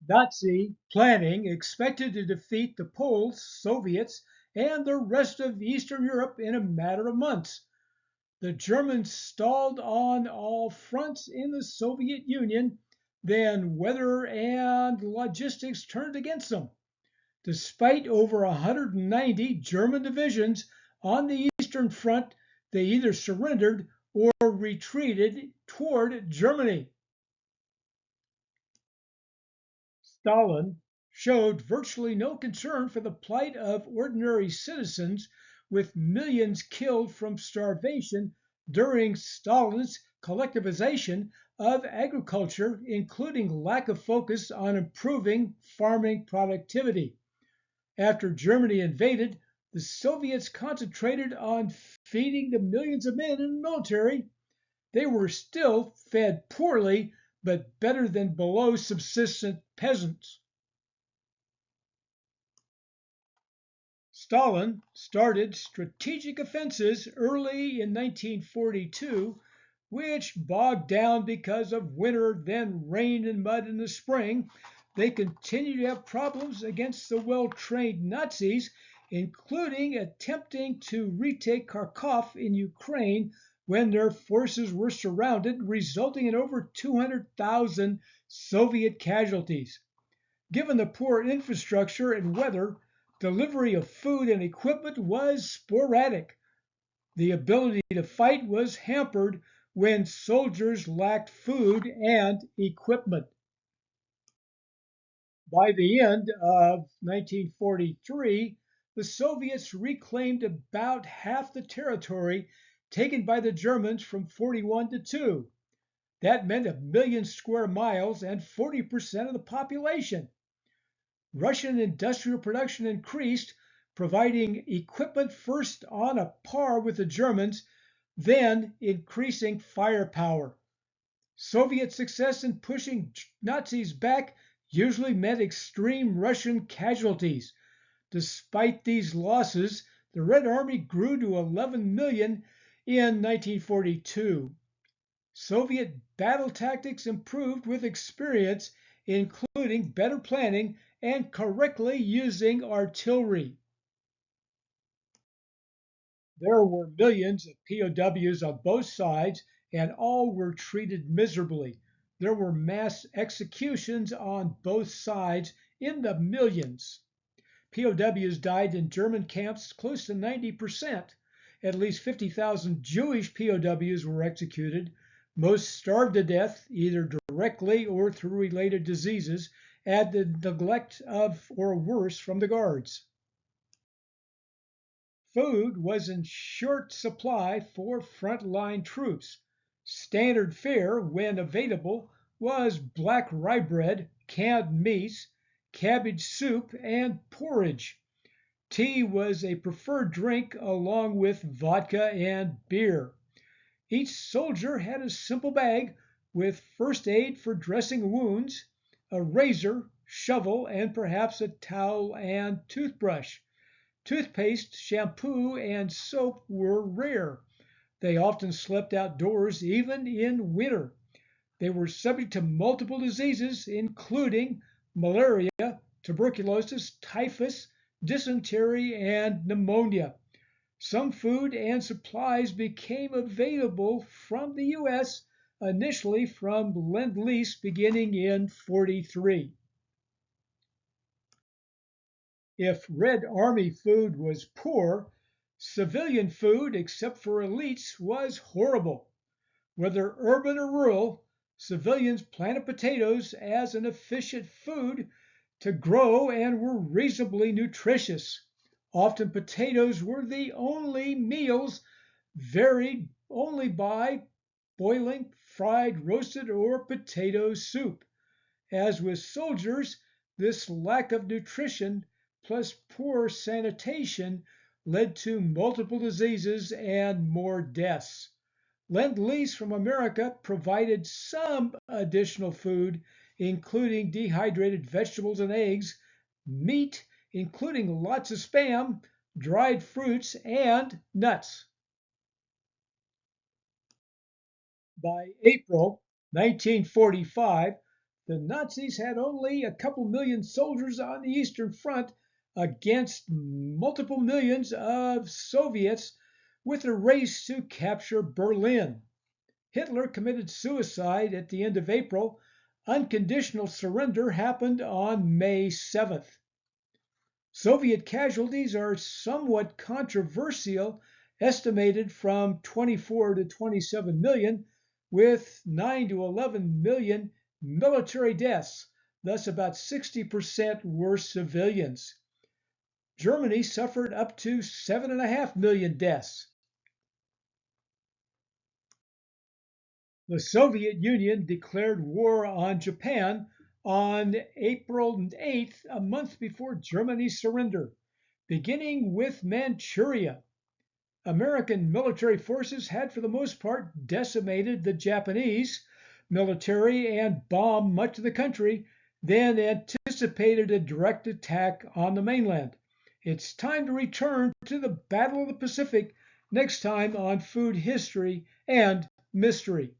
Nazi planning expected to defeat the Poles, Soviets, and the rest of Eastern Europe in a matter of months. The Germans stalled on all fronts in the Soviet Union, then weather and logistics turned against them. Despite over 190 German divisions on the Eastern Front, they either surrendered or retreated toward Germany. Stalin showed virtually no concern for the plight of ordinary citizens, with millions killed from starvation during Stalin's collectivization of agriculture, including lack of focus on improving farming productivity. After Germany invaded, the Soviets concentrated on feeding the millions of men in the military. They were still fed poorly, but better than below subsistence peasants. Stalin started strategic offensives early in 1942, which bogged down because of winter, then rain and mud in the spring. They continued to have problems against the well-trained Nazis, including attempting to retake Kharkov in Ukraine when their forces were surrounded, resulting in over 200,000 Soviet casualties. Given the poor infrastructure and weather, delivery of food and equipment was sporadic. The ability to fight was hampered when soldiers lacked food and equipment. By the end of 1943, the Soviets reclaimed about half the territory taken by the Germans from 41 to 2. That meant 1 million square miles and 40% of the population. Russian industrial production increased, providing equipment first on a par with the Germans, then increasing firepower. Soviet success in pushing Nazis back usually meant extreme Russian casualties. Despite these losses, the Red Army grew to 11 million in 1942. Soviet battle tactics improved with experience, including better planning and correctly using artillery. There were millions of POWs on both sides, and all were treated miserably. There were mass executions on both sides in the millions. POWs died in German camps close to 90%. At least 50,000 Jewish POWs were executed. Most starved to death, either directly or through related diseases, and the neglect of or worse from the guards. Food was in short supply for frontline troops. Standard fare, when available, was black rye bread, canned meats, cabbage soup, and porridge. Tea was a preferred drink along with vodka and beer. Each soldier had a simple bag with first aid for dressing wounds, a razor, shovel, and perhaps a towel and toothbrush. Toothpaste, shampoo, and soap were rare. They often slept outdoors even in winter. They were subject to multiple diseases, including malaria, tuberculosis, typhus, dysentery, and pneumonia. Some food and supplies became available from the U.S., initially from Lend-Lease beginning in 43. If Red Army food was poor, civilian food, except for elites, was horrible. Whether urban or rural, civilians planted potatoes as an efficient food to grow and were reasonably nutritious. Often potatoes were the only meals, varied only by boiling, fried, roasted, or potato soup. As with soldiers, this lack of nutrition plus poor sanitation led to multiple diseases and more deaths. Lend-Lease from America provided some additional food, including dehydrated vegetables and eggs, meat, including lots of spam, dried fruits, and nuts. By April 1945, The Nazis had only a couple million soldiers on the Eastern Front against multiple millions of Soviets with a race to capture Berlin. Hitler committed suicide at the end of April. Unconditional surrender happened on May 7th. Soviet casualties are somewhat controversial, estimated from 24 to 27 million, with 9 to 11 million military deaths, thus about 60% were civilians. Germany suffered up to 7.5 million deaths. The Soviet Union declared war on Japan on April 8th, a month before Germany's surrender, beginning with Manchuria. American military forces had, for the most part, decimated the Japanese military and bombed much of the country, then anticipated a direct attack on the mainland. It's time to return to the Battle of the Pacific next time on Food History and Mystery.